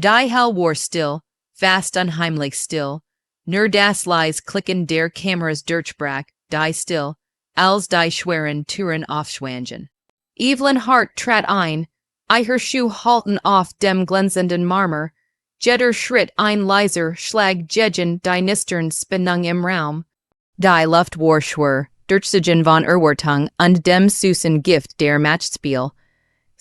Die hell war still, fast unheimlich still, nur das lies klicken der Kameras Durchbrack, die still, als die schweren Türen aufschwangen. Evelyn Hart trat ein, ihr Schuh halten auf dem glänzenden Marmor, jeder Schritt ein leiser Schlag gegen die Nistern Spannung im Raum. Die Luft war schwer, Durchsigen von Erwartung und dem süßen Gift der Matchspiel.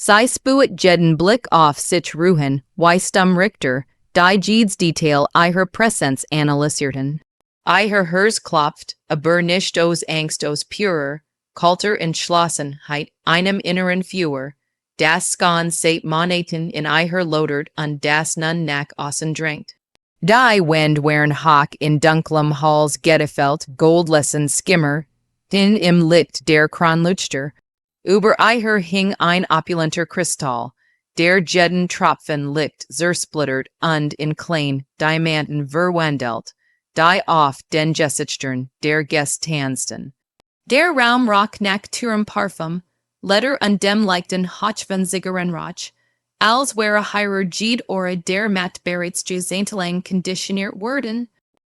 Sie spuet jeden Blick auf sich ruhen, wie Stum Richter, die jedes Detail ihrer Präsenz analysierten. Ihr Herz klopft, aber nicht aus Angst aus purer, kalter Entschlossenheit, einem inneren Feuer, das Skan seit Monaten in ihr lodert und das nun nach außen drängt. Die Wind waren hoch in dunklem Halls Gedefeld, goldlesen Skimmer, den im Licht der Kronleuchter. Über ihr hing ein opulenter Kristall, der jeden Tropfen Licht zersplittert und in klein Diamanten verwandelt, die auf den Gesichtern der Gäste tanzten. Der Raum roch nach Türem Parfum, Letter und dem leichten Hauch von Zigarettenrauch, als wäre ihrer jede Ora der Matt bereits gesandtelang konditioniert worden.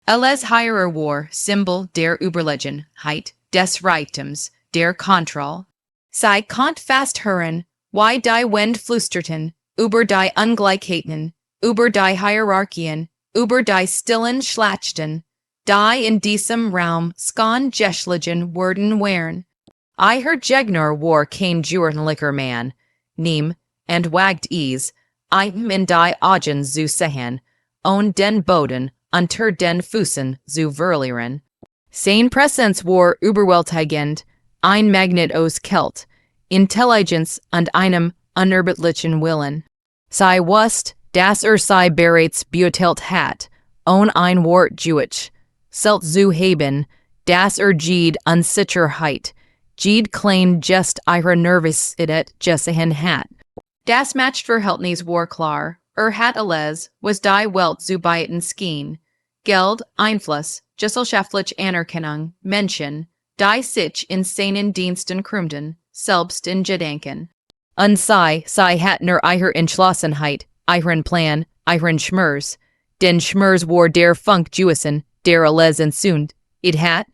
Alles ihrer war Symbol der Überlegenheit, des Reichtums, der Kontrolle. Sie konnt fast hören, wie die Wind flüsterten, über die Ungleichheiten, über die Hierarchien, über die stillen Schlachten, die in diesem Raum skan geschlagen worden wären. Ihr Gegner war kein jurenlicher Mann, nehm, and wagged ease, einem in die Augen zu sehen, on den Boden, unter den Füßen zu verlieren. Sein Präsenz war überwältigend, ein Magnet aus Kälte, Intelligenz und einem unerbittlichen Willen. Sie wusste, dass sie bereits beurteilt hat, ohne ein Wort Jewish, selt zu haben, dass jede Unsicherheit, jede klein just ihre Nervosität gesehen hat. Das Matchverhältnis war klar, hat alles, was die Welt zu bieten schien. Geld, Einfluss, gesellschaftliche Anerkennung, Menschen, die sich in seinen Diensten krümmten, selbst in Gedanken. Und sie hat nur ihre Entschlossenheit, ihren Plan, ihren Schmerz. Den Schmerz war der Funk Jewison, der alles entzündet, hat.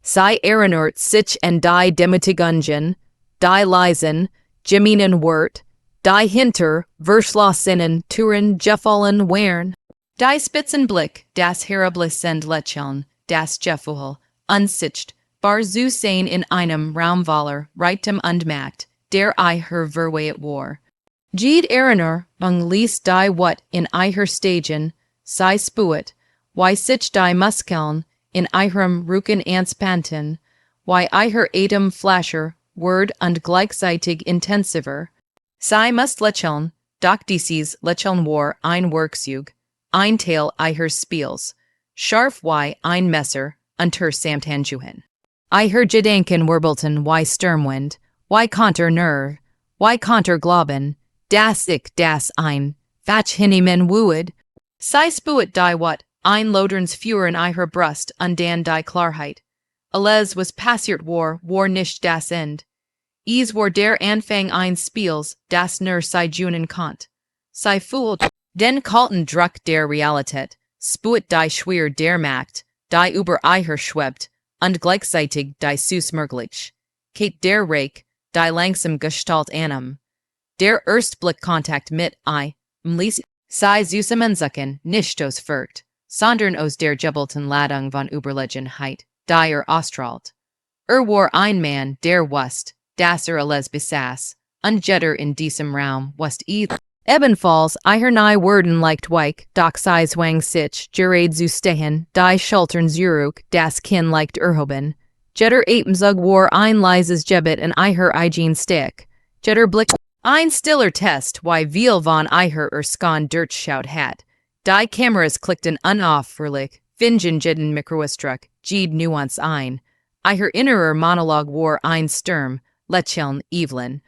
Sie erinnert sich an die Demütigungen, die leisen, gemeinen Wort, die hinter verschlossenen Türen gefallen wären. Die Spitzenblick, das herablassend Lächeln, das Gefühl, unsicht, war zu sehen in einem Raum voller Reichtum und Macht, der ihr verweiht war. Jede Erinnerung ließ die Wat in ihr Stegen, sie spuet, wie sich die Muskeln in ihrem Rücken anspanten, wie ihr Atem flascher ward und gleichzeitig intensiver. Sie musst lächeln, doch dieses Lächeln war ein Werkzeug, ein Teil ihres Spiels, scharf wie ein Messer unter Samthandschuhen. Ihr Gedanken wirbelten wie Sturmwind, wie Konter nur, wie Konter glauben, dass ich das ein, fach hinnehmen wued. Sie spuet die Wat ein Loderns Feuer in ihrer Brust und dann die Klarheit. Alles was passiert war nicht das End. Es war der Anfang eines Spiels, das nur sie junen konnt. Sie fühlt den kalten Druck der Realität, spuet die Schwer der Macht, die über ihr schwebt, und gleichzeitig die Süßmöglich. Kate der Reich, die langsam Gestalt annem. Der Erstblickkontakt mit ließ sie zusammenzucken, nicht aus Furcht, sondern aus der jubelten Ladung von Überlegenheit, die ausstrahlt. War ein Mann, der wusste, dass alles besaß, und jeder in diesem Raum wusste ebenfalls ihr nahe Worden leicht weich, doch sie zwang sich, gerade zu stehen, die Schultern zurück, das Kinn leicht erhoben. Jeder Atemzug war ein leises Gebet in ihr eigen Stick. Jeder Blick ein stiller Test, wie viel von ihr Skan durchschaut hat. Die Kameras klickten unaufhörlich, fingen jeden Mikroausdruck, jede Nuance ein. Ihr innerer Monolog war ein Sturm, lächeln Evelyn.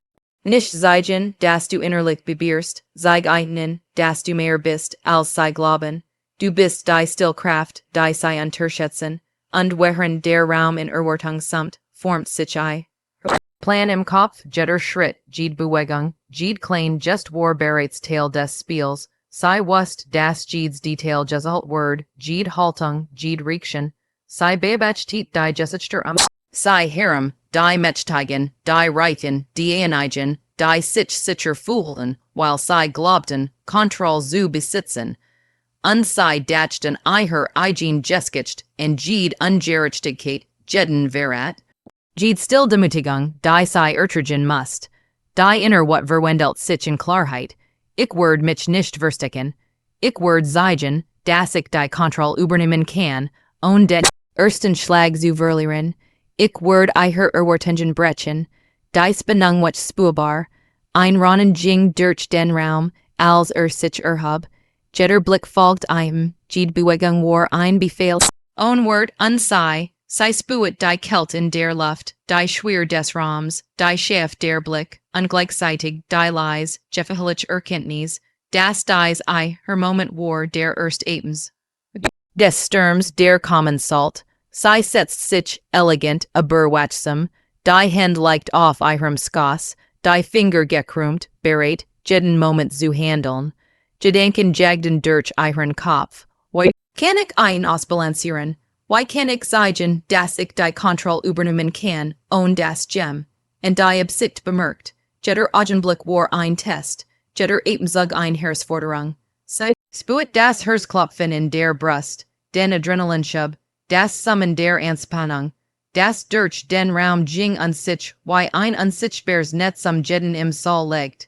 Nicht zeigen, dass du innerlich begehrst, zeig einen, dass du mehr bist, als sie glauben. Du bist die Stillkraft, die sie unterschätzen, und während der Raum in Erwartung samt, formt sich Plan im Kopf, jeder Schritt, jede Bewegung, jede klein just war bereits Teil des Spiels, Sei wust das Jeeds detail jesalt word, Jeed haltung, Jeed Riekchen, Sei babach teet die jesitchter Sei harem, die mechtigen, die reiten, die einigen, die sicher foolden, while Sei globten, kontrol zu besitzen, Unsei datchten her igen jeskicht, and Jeed ungerichtigkeit, jeden verat. Jeed still demutigung, die Sei ertrigen must, die inner what verwendelt sich in Klarheit, ich word mich nicht verstecken, ich word zeigen, das ich die Kontroll übernehmen kann, own den ersten Schlag zu verlieren, ich word her erwartungen brechen, die Spannung wat spürbar, einronnen jing durch den Raum, als sich erhub, jetter Blick folgt einem, Jeed Bewegung war ein Befehl, own word unsei, sei spuet die Kelt in der Luft, die Schwer des Raums, die Chef der Blick, ungleichzeitig die Leis, Jeffehlich Erkenntnis, das dies her Moment war der erst Abends. Des Sturms der Common Salt, sei setzt sich elegant wachsam, die Hand leicht auf ihrem Skoss, die Finger gekrumt, bereit, jeden Moment zu handeln, Gedanken jagden durch ihren Kopf. Why kann ich ein ausbalancieren? Why kann ich zeigen, dass ich die Kontroll übernehmen kann, ohne das Gem? Und die Absicht bemerkt. Jeder Augenblick war ein Test. Jeder Ebenszug ein Herausforderung. Sei spuet das Herzklopfen in der Brust, den Adrenalinschub, das Summen der Anspannung, das durch den Raum ging an sich, why ein unsichtbares Netz am jeden im Saal legt.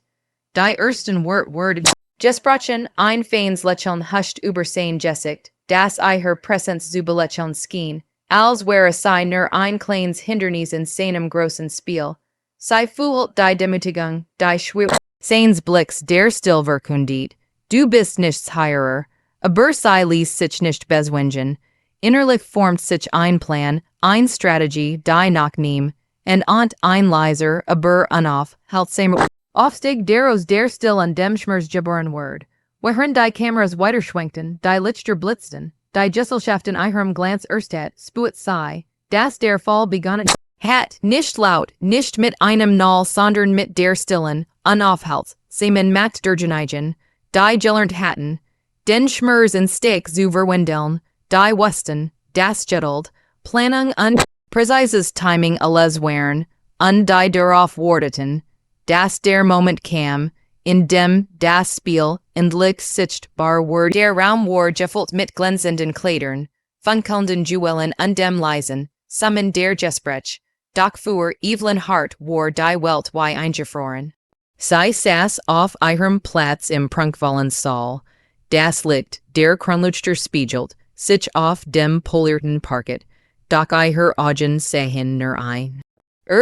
Die ersten Wort Jesbrachen ein feins lächeln huscht über sein Gesicht, das her Präsenz zu belächeln schien, als wäre sei nur ein kleines Hindernis in seinem großen Spiel. Sei fühlt die Demütigung, die Schwer, seines Blicks der Stillverkundit, du bist nichts heirer, aber sei ließ sich nicht bezwingen, innerlich formt sich ein Plan, ein Strategie, die nach ihm, und ein leiser, aber unaufhaltsamer Aufstieg aus der Still an dem Schmerzgeboren Word, worin die Kameras weiterschwenkten, die Lichter blitzten, die Gesellschaften ihrem Glanz erstat, spuet sei, dass der Fall begonnen hat, nicht laut, nicht mit einem Null, sondern mit der Stillen, unaufhaltsamen Macht der Geneigen, die gelernt hatten, den Schmerz in Steak zu verwendeln, die wussten, das Gettelt, Planung und präzises Timing alles waren, und die darauf warteten, dass der Moment kam, in dem das Spiel endlich sichtbar wurde. Der Raum war gefüllt mit glänzenden Kleidern, funkelnden Juwelen und dem leisen Summen der Gespräch. Doch für Evelyn Hart war die Welt wie eingefroren. Sie saß auf ihrem Platz im prunkvollen Saal. Das Licht, der Kronleuchter spiegelt, sich auf dem polierten Parkett. Doch ihre Augen sehen nur ein.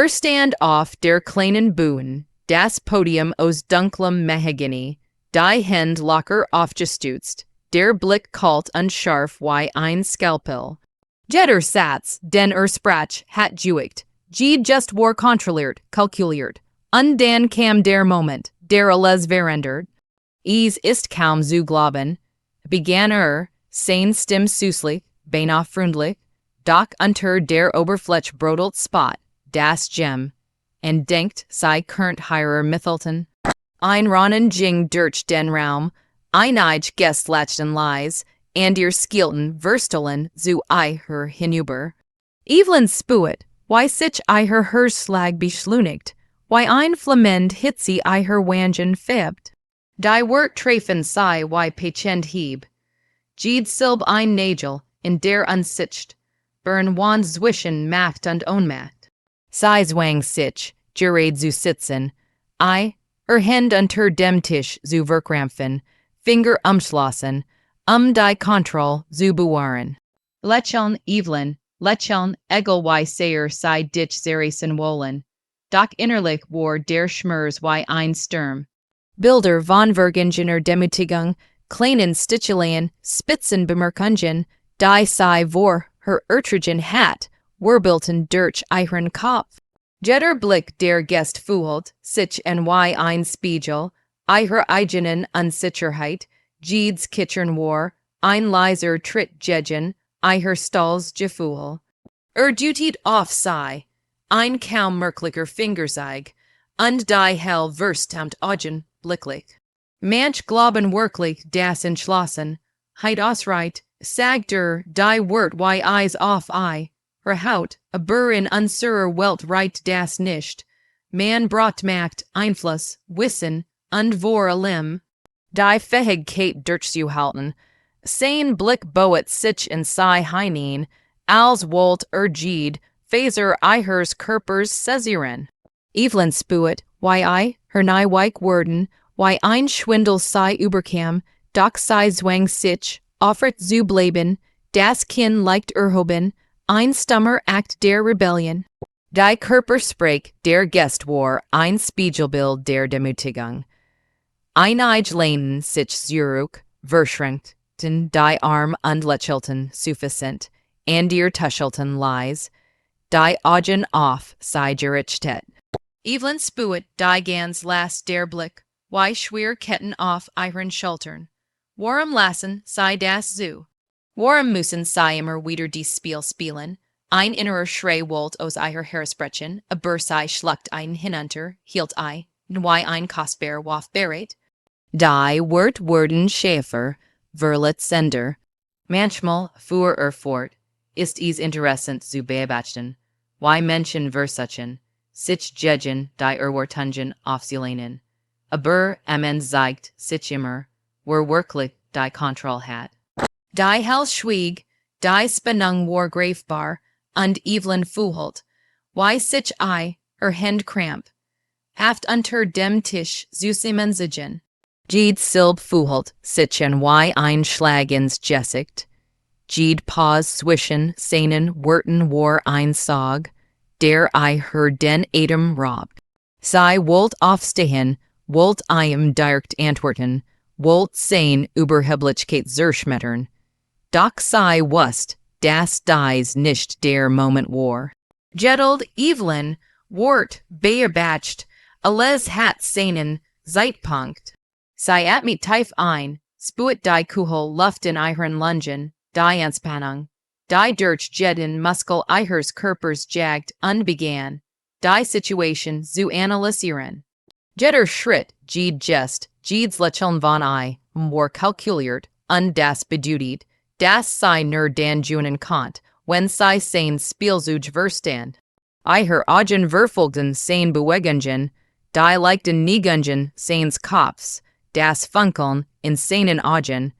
Stand auf der kleinen Bühne, das Podium aus dunklem Mahagony, die Hand locker aufgestützt, der Blick kalt und scharf wie ein Skalpell. Jeder Satz, den Sprach hat juicht, Jeed just war kontrolliert, kalkuliert, und dann kam der Moment, der alles verändert. Ist kaum zu glauben, begann sein Stimme süßlich, beinahe freundlich, doch unter der Oberfläche brodelt Spot, das Gem, und denkt, sei könnt heirer Mithelten. Ein Ronnen ging durch den Raum, einige Gäste lachten leis, und ihr skielten Verstelen zu her hinüber. Evelyn spuet, why sich her Herzschlag beschleunigt, why ein Flamend hitzi her Wangen febt. Die Wort treffen sei why patient hieb. Jeed silb ein Nagel, in der unsicht, burn wan zwischen Macht und Ohnmacht. Sei zwang sich, gerät zu sitzen, Hand unter dem Tisch zu verkrampfen, Finger umschlossen, die Kontroll zu bewahren. Lächeln Evelyn, lächeln egal wie sehr sei dich zerrissen wollen. Doch innerlich war der Schmerz wie ein Sturm. Bilder von vergangener Demütigung, kleinen Sticheleien, Spitzenbemerkungen, die sei vor her ertrigen hat, wirbelten durch ihren Kopf. Jeder Blick der Gäste fühlt sich en wie ein Spiegel, ihrer eigenen Unsicherheit, Jeeds Kitchen war, ein leiser Tritt gegen, ihr Stolz Gefühl. Dutit auf sei, ein kaum merklicher Fingerzeig, und die hell verstamt Augen blicklich. Manch globen worklich das entschlossen, heit ausreit, sagt die Wort why eyes off eye, her Haut, a Burr in unsurer Welt right das nicht, man brought macht Einfluss, wissen, und vor a limb, die fehig Kate Dirtsu halten, sein Blick boet sich in sei Heineen, als Wolt Gede, Phaser ihers Körpers Caesieren. Evelyn spuet, why I, her nie weik worden, why ein Schwindel sei überkam, doch sei zwang sich, offert zu bleiben, das Kind leicht erhoben, ein Stummer Act der Rebellion. Die Körper sprach der Gäste war ein Spiegelbild der Demütigung. Einige lehnen sich zurück, verschränkten die Arm und lächelten suffisant, and ihr tuschelten leise, die Augen auf sei gerichtet. Evelyn spuet die ganz last der Blick, why schwer Ketten auf ihren Schultern. Warum lassen sei das so? Warum müssen sei immer wieder dies Spiel spielen? Ein innerer Schrei wollt aus ihrer Haaresbrechen, a Bursei schluckt ein hinunter, hielt I, why ein kostbar waff beret? Die Worden Schäfer, verlet Sender. Manchmal fuhr fort, ist es interessant zu beobachten, why Menschen versuchen, sich gegen die Erwartungen aufzulehnen. Aber amen zeigt sich immer, wirklich die Kontrolle hat. Die Hell schwieg, die Spannung war greifbar, und Evelyn fühlt, why sich her Hand kramp, haft unter dem Tisch zusammensitzen. Jede Silb fühlt sich why ein Schlag ins Gesicht. Jede Pause zwischen seinen Worten war ein Sog, der her den Atem raubt. Sei wollt aufstehen, wollt ihm direkt antworten, wollt sein Überheblichkeit zerschmettern. Doch sei wusst, dass dies nicht der Moment war. Jettelt Evelyn, wart beobacht, alles hat seinen Zeitpunkt. Sei mit tief ein, spuet die Kuhel Luft in ihren Lungen, die Anspannung, die durch jeden Muskel ihres Körpers jagt und begann, die Situation zu analysieren. Jeder Schritt, jede Gest, jedes Lächeln von war kalkuliert und das bedeutet, dass sei nur dan junen Kant, wenn sei sein Spielzug verstand. Ihre Augen verfolgten sein Bewegungen, die leichten Niegungen seines Kopfs, das Funkeln in seinen Augen,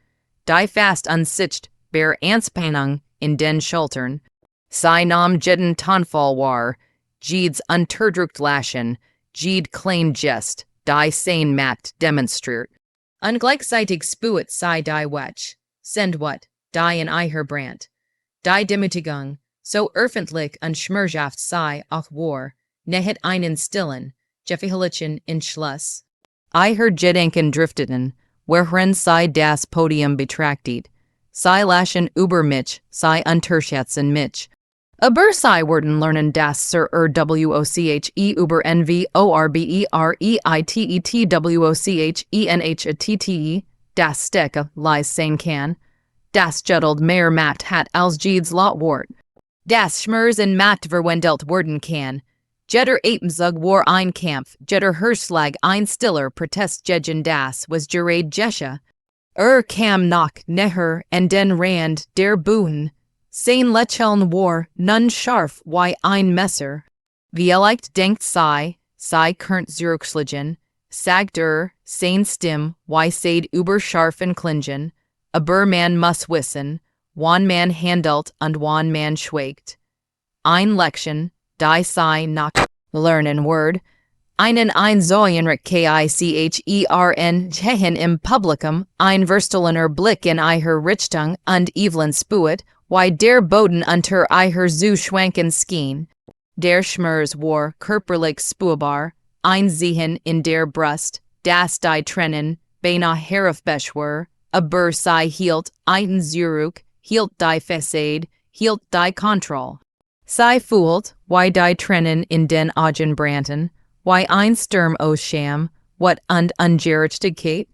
die fast unsicht ber Anspannung in den Schultern. Sei nahm jeden Tonfall war, jedes unterdrückt Lachen, jede klein Gest, die sein Macht demonstriert. Ungleichzeitig spuet sei die Wetsch, send what, die in ihrer Brand. Die Demütigung, so öffentlich und schmerzhaft sei auch war, nehet einen stillen, Jeffyhlichen in Schluss. Ihrer Gedanken drifteten, wohin sei das Podium betrachtet. Sei lachen über mich, sei unterschätzen mich. Aber sei werden lernen das Sir WOCHE über NVORBEREITETWOCHENHATTE, das Stecke, leis sein kann. Das Juddeld mehr Macht hat als jedes Lotwort. Das Schmers in Macht verwendelt werden kann. Jeder Apenzug war ein Kampf, jeder Hirschlag ein stiller Protest gegen das was gerade Jesche. Kam nach neher and den Rand der Buhen. Sein Lächeln war nun scharf wie ein Messer. Vielleicht denkt sei könnt zurückschlagen, sagt sein Stimm wie seid überscharf und klingen, aber man muss wissen, wann man handelt und wann man schweigt. Ein Lection, die sei nach lernen word, einen einsäuenrich KICHERN Gehen im Publikum, ein verstellener Blick in ihrer Richtung und Evelyn spuet, wie der Boden unter ihrer zu schwanken Skien. Der Schmerz war körperlich spürbar, ein Sehen in der Brust, das die Tränen beinahe heraufbech war, aber sei hielt einen zurück, hielt die Fassade, hielt die Kontrolle. Sei fühlt, wie die Tränen in den Augen brannten, wie ein Sturm ausscham, what und Ungerechtigkeit.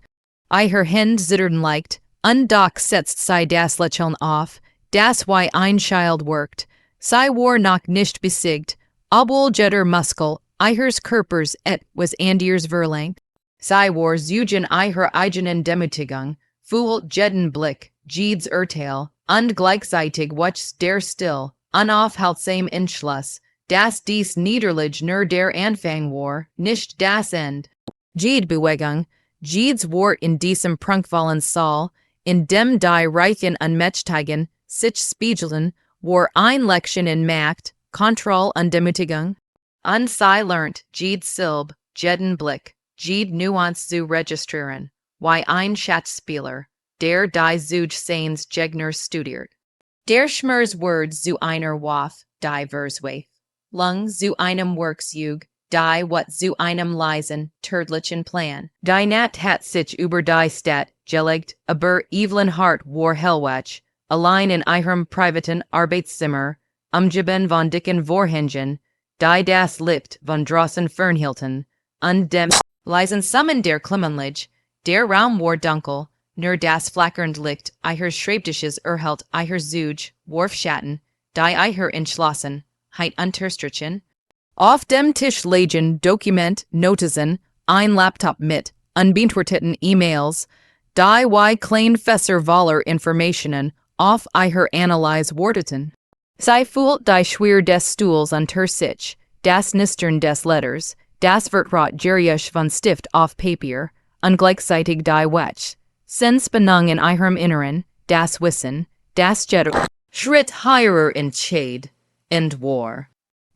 Ihre Hände zitterten leicht, und doch setzt sei das Lächeln auf, das wie ein Child workt. Sei war noch nicht besiegt, obwohl jeder Muskel ihres Körpers was anders verlangt. Sei war Zeugen her eigenen Demütigung, Fool jeden Blick, Jeeds Urteil, und gleichzeitig wachs der Still, unaufhaltsam Entschluss, dass dies niederlich nur der Anfang war, nicht das End. Jede Bewegung, jedes Wort in diesem prunkvollen Saal, in dem die Reichen Unmächtigen sich spiegelten, war ein Leckchen in Macht, Kontroll und Demütigung. Und sei lernt, jede Silb, jeden Blick, jede Nuance zu registrieren, wie ein Schatzspieler, der die Seins Gegners studiert. Der Schmers Word zu einer Waff, die Verswaif, Lung zu einem Worksjug, die wat zu einem leisen, tödlichen Plan. Die Nat hat sich über die Stadt gelegt, aber Evelyn Hart war hellwach, allein in ihrem privaten Arbeitszimmer, umgeben von dicken Vorhängen, die das Licht von draußen fernhielten, und dem leisen Summen der Klimmenlich, der Raum war dunkel, nur das flackernde Licht ihres Schreibtisches erhellt ihr Zug, Wurfschatten, die ihr entschlossen, heit unterstrichen. Auf dem Tisch lagen Dokument, Notizen, ein Laptop mit unbeantworteten E-Mails, die wie klein Fässer voller Informationen auf ihr Analyse warteten. Sie fühlt die Schwer des Stuhls unter sich, das Nistern des Letters, das Vertrag Gerisch von Stift auf Papier, und gleichzeitig die Wetsch, sin Spannung in ihrem Inneren, das Wissen, das Jetter, Schritt higher in Shade, and War.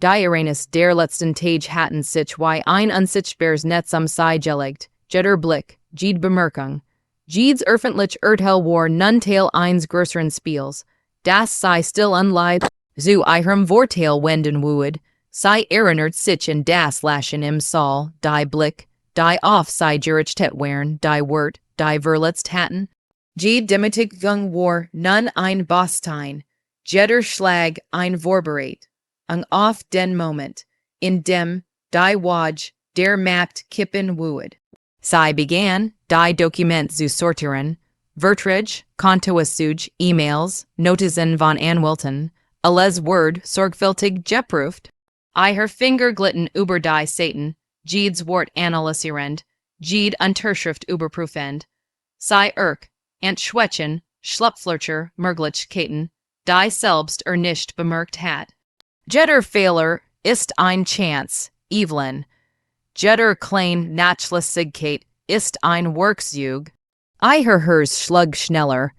Die Uranus der letzten Tage hatten sich wie ein unsichtbares Netz sei gelegt, jeder Blick, jede Bemerkung, jedes öffentlich Urteil war nun Teil eines größeren Spiels, das sei still unleid, zu ihrem Vorteil wenden would, sei erinnert sich in das Lachen im Saal, die Blick, die auf sei gerichtet waren, die Wort, die verletzt hatten. Jede Demütigung war nun ein Bostein, jeder Schlag ein Vorbereit. Und auf den Moment, in dem die Waj der Macht kippen would. Sei begann, die Dokument zu sortieren, Vertrag, Kontoauszug, E-Mails, Notizen von Anwälten, alles Word sorgfältig geprüft. Ihr Finger glitten über die Seiten, jedes Wort analysierend, jede Unterschrift überprüfend. Sei entschwätzen, Schlupflöcher, Möglichkeiten, die selbst nicht bemerkt hat. Jeder Fehler ist ein Chance, Evelyn. Jeder klein Nachlässigkeit ist ein Worksjug. Ihr Hers schlug schneller.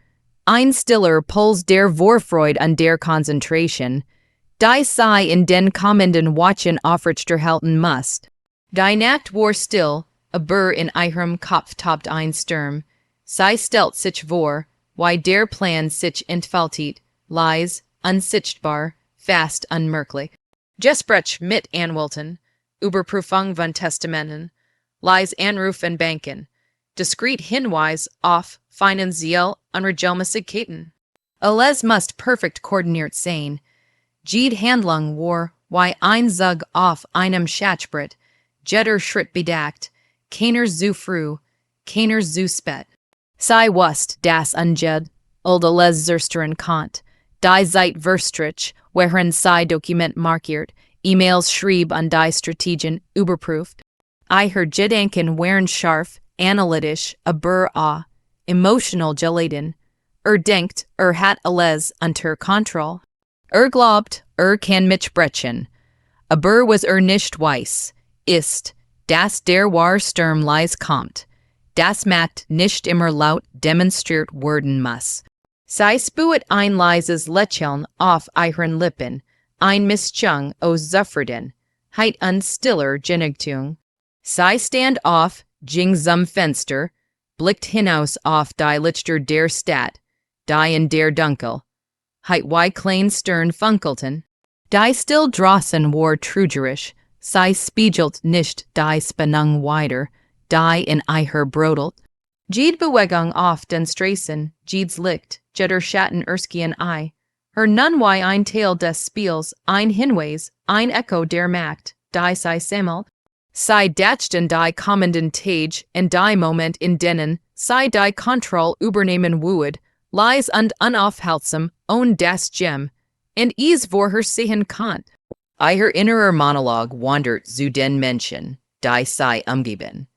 Ein stiller Puls der Vorfreude und der Konzentration. Die sei in den kommenden Wochen aufrechterhalten musst. Die Nacht war still, aber in ihrem Kopf tobt ein Sturm. Sie stellt sich vor, wie der Plan sich entfaltet, leis, unsichtbar, fast unmerklich. Gespräch mit Anwälten, Überprüfung von Testamenten, leis Anrufen Banken, diskret Hinweis auf finanziell Unregelmäßigkeiten. Alles must perfekt koordiniert sein. Jede Handlung war wie ein Zug auf einem Schachbrett, jeder Schritt bedacht, keiner zu früh, keiner zu spät. Sie wusste das unged, oder les zersteren Kant, die Zeit verstrich, während sie Dokument markiert, E-Mails schrieb und die Strategien überprüft. Ihr Gedanken waren scharf, analytisch, aber emotional geladen. Denkt, hat alles unter Kontrolle. Glaubt, kann mich brechen. Aber was nicht weiß, ist, dass der wahre Sturm leis kommt. Das Macht nicht immer laut demonstriert werden muss. Sie spürt ein leises Lächeln auf ihren Lippen, ein Mischung aus Zufrieden, heit und stiller Genugtuung. Sie stand auf, ging zum Fenster, blickt hinaus auf die Lichter der Stadt, die in der Dunkel, heit wie klein Stern funkelten. Die still draußen war trügerisch, sie spiegelt nicht die Spannung wider, die in ihr brodelt. Jede Bewegung auf den Straßen, jedes Licht, jeder Schatten erschien her nun wie ein Teil des Spiels, ein Hinweis, ein Echo der Macht, die sie sammelt. Sie dachten die kommenden Tage in die Moment in denen sie die Kontrolle übernehmen would, leis und unaufhaltsam, ohne das Gem, und es vor her sehen kann. Ihr innerer Monolog wandert zu den Menschen, die sie umgeben.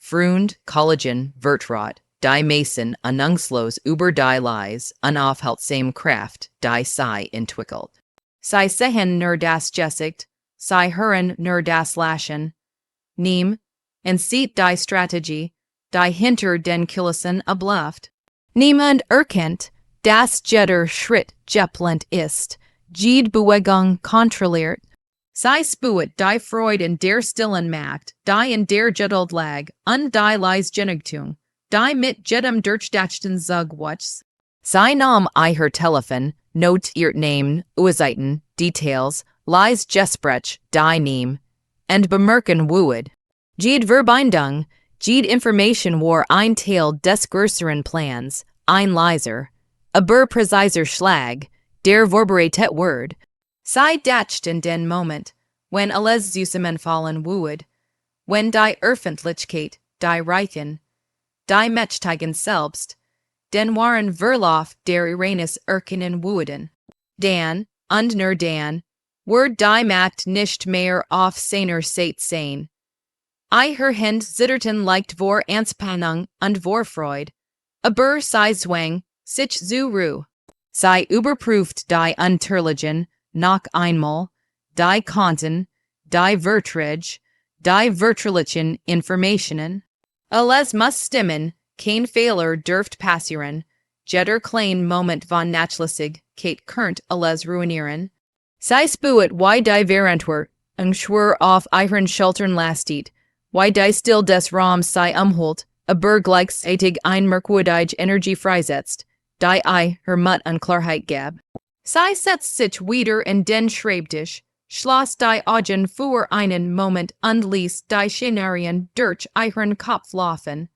Freund, Collagen, Vertrot, die Mason, Anungslos, über die Lies, unaufhalt same Kraft, die sei entwickelt. Sei sehen nur das Gesicht, sei hören nur das Lachen, nehm, and sieht die Strategie, die hinter den Kulissen abläuft. Niemand erkennt, das jeder Schritt geplant ist, jede Bewegung kontrolliert. Sei spuet die Freude in der stillen Macht, die in der Geduld lag, und die Leisgenugtuung, die mit jedem durchdachten Zug wuchs. Sei nahm ihr Telefon, not ihr Name, Uhrzeiten, Details, Leis Gesprech, die nehm, and bemerken wued. Jede Verbindung, jede Information war ein Teil des größeren Plans, ein leiser, aber präziser Schlag, der vorbereitet Word. Sei dacht in den Moment, wenn alles zusammenfallen wued, wenn die Öffentlichkeit, die Reichen, die Mächtigen selbst, den wahren Verlauf der Irenes erkennen wueden. Dan, und nur dan, wird die Macht nicht mehr auf seiner Seite sein. Ihr Hände zitterten leicht vor Anspannung und Vorfreude, aber sei zwang, sich zu Ruhe. Sei überprüft die Unterlagen, noch einmal, die Konten, die Verträge, die vertraulichen Informationen. Alles muss stimmen, kein Fehler dürft passieren, jeder klein Moment von Nachlässigkeit könnt alles ruinieren. Sei spuet wie die Verantwortung schwur auf ihren Schultern lastet, wie die still des Raums sei umholt, aber gleichzeitig ein merkwürdige Energie freisetzt, die ihr Mut an Klarheit gab. Sei setzt sich wieder in den Schreibtisch, schloss die Augen für einen Moment und ließ die Szenarien durch ihren Kopf laufen.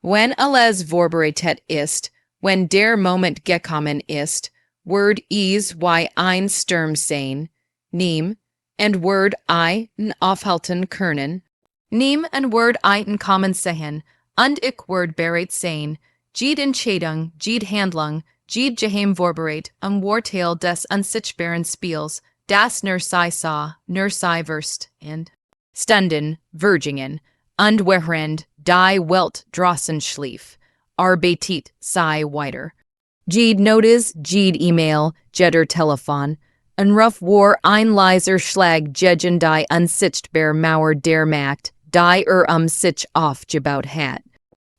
Wenn alles vorbereitet ist, wenn der Moment gekommen ist, wird es wie ein Sturm sein, nehm, und wird ein aufhalten können. Nehm und wird ein kommen sehen, und ich wird bereit sein, jede Entscheidung, jede Handlung, jede geheim vorbereit, Warteil des unsichtbaren Spiels, das nur sei sah, nur sei wirst, und Stunden, Vergingen, und während die Welt draußen schlief, arbeitet sei weiter. Jede Notiz, jede E-Mail, jeder Telefon, ein Ruf war ein leiser Schlag gegen die unsichtbare Mauer der Macht, die sich aufgebaut hat.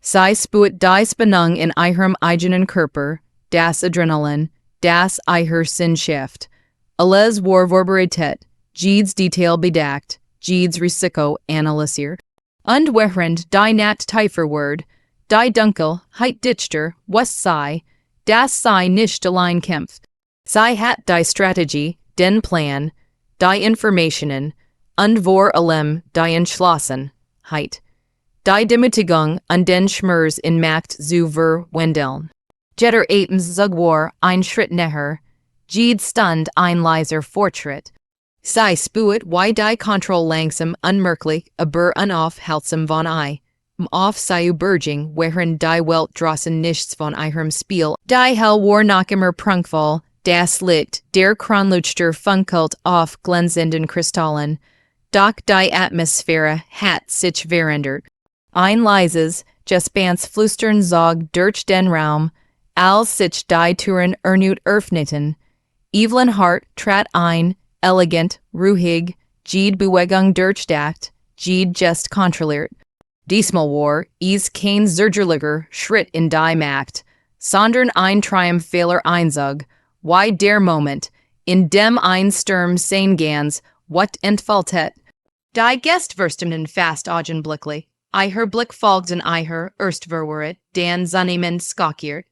Sei spuet die Spannung in ihrem eigenen Körper, das Adrenalin, das ihr Sinnschaft. Alles war vorbereitet, jedes Detail bedacht, jedes Risiko analysiert. Und während die Nacht tiefer ward, die Dunkelheit dichter, was sei, das sei nicht allein kämpft. Sei hat die Strategie, den Plan, die Informationen, und vor allem die Entschlossenheit, die Demütigung und den Schmerz in Macht zu verwandeln. Jeder Zug war ein Schritt näher, jede Stund ein leiser Fortschritt. Sei spuet wie die Kontrolle langsam unmerklich, aber unaufhaltsam von auf sei Überging, während die Welt draußen nichts von ihrem Spiel. Die Hell war noch immer prunkvoll, das Licht, der Kronleuchter funkelt auf glänzenden Kristallen. Doch die Atmosphäre hat sich verändert. Ein leises, gespannt Flüstern zog durch den Raum, als sich die Türen erneut öffneten. Evelyn Hart trat ein, elegant, ruhig, jede Bewegung durchdacht, jede Gest kontrolliert. Diesmal war es kein zögerlicher Schritt in die Macht, sondern ein triumphaler Einzug, wie der Moment, in dem ein Sturm sein ganz, wat entfaltet. Die Gäste wursten fast augenblicklich. Ihr Blick folgten ihr erst verwirrt, dann zunehmend schockiert.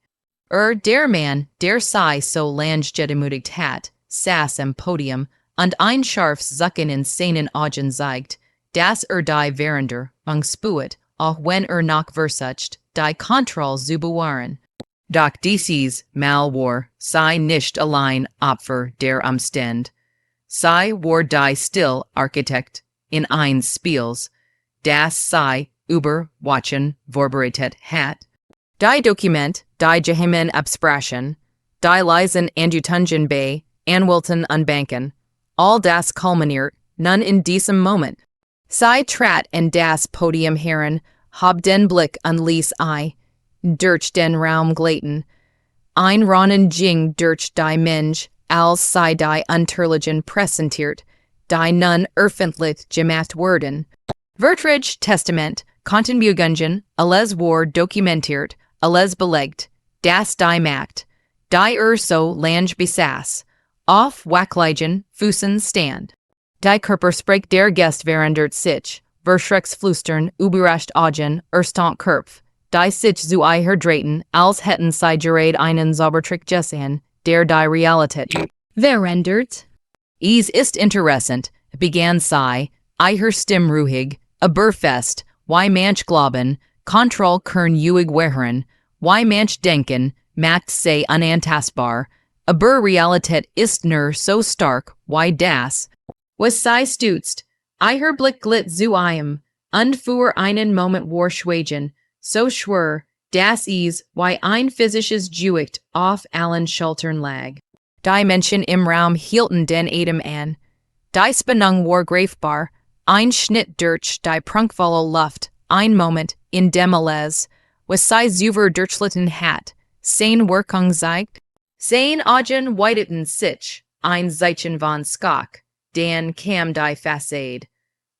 Der Mann, der sei so lange gedemütigt hat, saß am Podium und ein scharfes Zucken in seinen Augen zeigt, dass die Verränder spuet, auch wenn noch versucht, die Kontrolle zu bewahren. Doch dieses Mal war sei nicht allein Opfer der Umstände. Sei war die still Architekt in eines Spiels, das sei überwachen vorbereitet hat. Die Dokument, die geheimen Absprachen, die leisen Anjutungen bei Anwälten und Banken, all das kulminiert nun in diesem Moment. Sei trat in das Podium heran, Hab den Blick unleas durch den Raum gleiten, ein Ronnen Jing durch die Mensch, als sei die Unterligen präsentiert, die nun öffentlich gemacht worden. Vertrag Testament, Kontenbugungen, alles war dokumentiert, alles belegt, das die Macht, die so lang besaß, auf Wackleigen, Füßen stand. Die Körper spricht der Gäste verändert sich, Verschrecks flüstern, überrascht Augen, erstant Körp, die sich zu drehten, als hätten sie gerade einen Zaubertrick gesehen, der die Realität verändert. Es ist interessant, begann sie, Stimme ruhig, aber fest, wie manch glauben, Kontroll können uig wären, wie manch denken, macht sie unantastbar, aber Realität ist nur so stark, wie das, was sie stützt, Blick glitt zu und für einen Moment war schweigen, so schwer, dass es, wie ein physisches Gewicht auf allen Schultern lag. Die Menschen im Raum hielten den Atem an. Die Spannung war greifbar, ein Schnitt durch die prunkvolle Luft, ein Moment, in dem alles, was sie über durchschlitten hat, seine Wirkung zeigt. Seine Augen weiteten sich, ein Zeichen von Schock, dann kam die Fassade.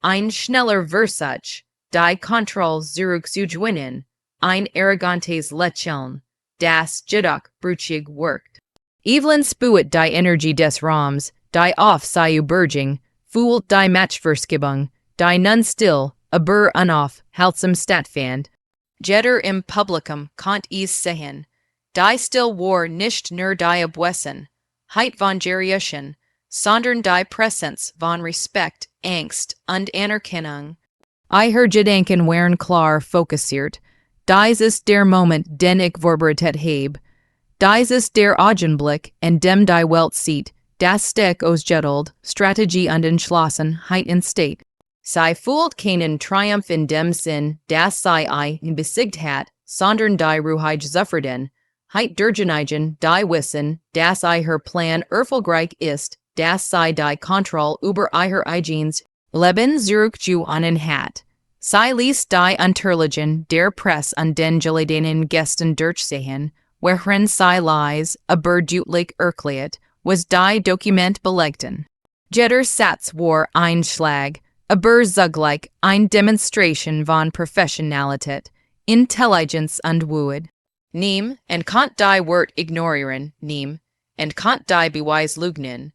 Ein schneller Versuch, die Kontrolle zurückzugewinnen, ein arrogantes Lächeln, das jedoch brüchig wirkt. Evelyn spürt die Energie des Raums, die auf sie überging, fühlt die Matchverschiebung, die nun still, aber unaufhaltsam stattfand. Jeder im Publikum konnt es sehen, die still war nicht nur die Abwesenheit von Geriechen, sondern die Präsenz von Respekt, Angst und Anerkennung. Gedanken waren klar fokussiert. Dies ist der Moment, den ich vorbereitet habe. Dies ist der Augenblick, in dem die Welt sieht, das Stück ausgestellt, Strategie und Entschlossenheit entsteht. Sie fühlt keinen Triumph in dem Sinn, dass sie besiegt hat, sondern die Ruhig Zufrieden, derjenigen, die wissen, dass ihr Plan erfolgreich ist, dass sie die Kontrolle über ihr eigenes Leben zurückgewonnen hat. Sie ließ die Unterligen der Presse und den geladenen Gästen durchsehen, während sie leise, aber deutlich erklärt, was die Dokument belegten. Jeder Satz war ein Schlag, aber zugleich eine Demonstration von Professionalität, Intelligenz und Wut. Nimm und konnt die Wort ignorieren, nimm und konnt die Beweis lügnen.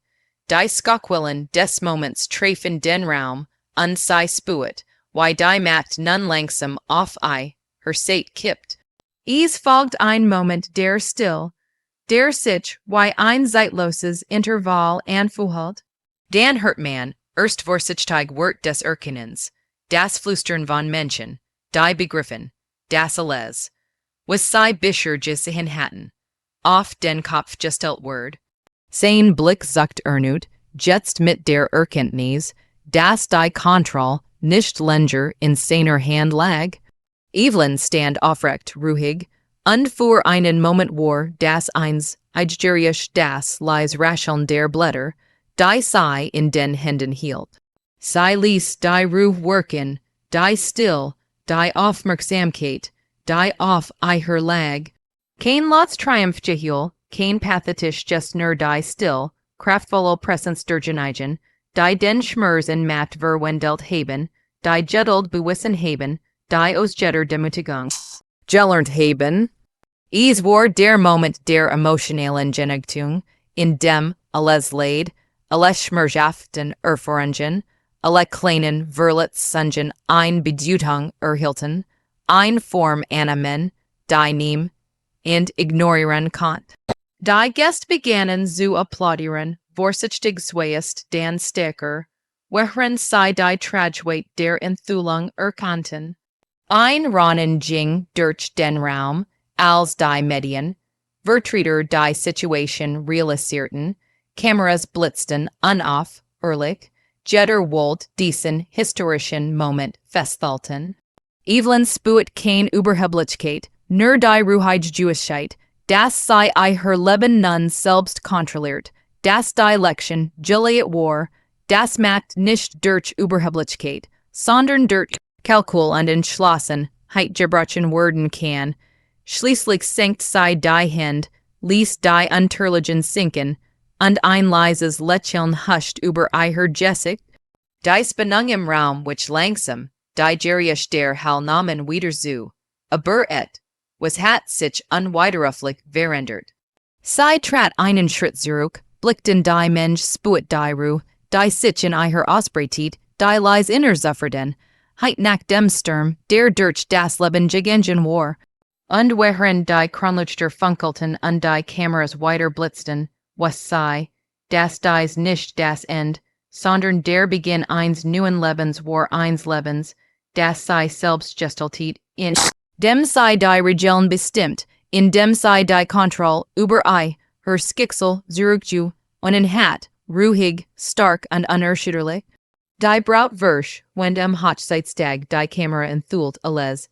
Die Schockwellen des Moments treffen den Raum, und sie spürt, wie die Macht nun langsam auf her Seite kippt. Es folgt ein Moment der still, der sich wie ein zeitloses Intervall anfühlt. Dann hört man, erst vorsichtig Wort des Erkennens, das Flüstern von Menschen, die begriffen, das alles, was sie bisher gesehen hatten, auf den Kopf gestellt wird. Sein Blick sucht erneut, jetzt mit der Erkenntnis, dass die Kontrolle nicht länger in seiner Hand lag. Evelyn stand aufrecht, ruhig, und für einen Moment war das eingerisch das leise Rascheln der Blätter, die sie in den Händen hielt. Sie ließ die Ruhe wirken, die Still, die Aufmerksamkeit, die auf ihr lag. Kein Lots Triumph geheul, kein pathetisch just nur die Still, kraftvolle Präsenz derjenigen, die den Schmerzen macht verwendelt haben, die gettelt bewissen haben, die aus jetter Demütigung gelernt haben. Es war der Moment der emotionalen Genugtuung, in dem alles Leid, alle schmerzhaften Erfahrungen, alle kleinen Verletzungen eine Bedeutung erhielten, eine Form annahmen, die niemand ignorieren konnte. Die Gäste begannen zu applaudieren, vorsichtig zuerst, dann stärker, während sie die Tragweite der Enthüllung erkannten. Ein Ronnen ging durch den Raum, als die Medien, Vertreter die Situation realisierten, Kameras blitzten unaufhörlich, jeder wollte diesen historischen Moment festhalten. Evelyn spürt keine Überheblichkeit, nur die Ruhigkeit, dass sie ihr Leben nun selbst kontrolliert, dass die Lektion Gilead war, das macht nicht durch Überheblichkeit, sondern durch Kalkül und Entschlossenheit heit Gebrauchen Worden kann. Schließlich senkt sei die Hand, ließ die Unterliegen sinken, und ein leises Lächeln huscht über ihr Gesicht. Die Spannung im Raum, which langsam, die Gericht der Hallnamen wieder zu. Aber was hat sich unwiderruflich verändert. Sei trat einen Schritt zurück, blickten die Mensch spuet die Ruhe, die sich in ihr Ausbreitet, die lies inner Zufferden, heit nach dem Sturm, der durch das Leben gegangen war. Und während die Kronlichter funkelten und die Kameras weiter blitzten, was sei, das dies nicht das End, sondern der Beginn eines neuen Lebens war eines Lebens, das sei selbst gestaltet, in dem sei die Regeln bestimmt, in dem sei die Kontrolle über her Schicksal zurückzu, und in hat, ruhig, stark und unerschütterlich. Die Braut Versch, wenn am Hochzeitstag die Kamera enthüllt alles,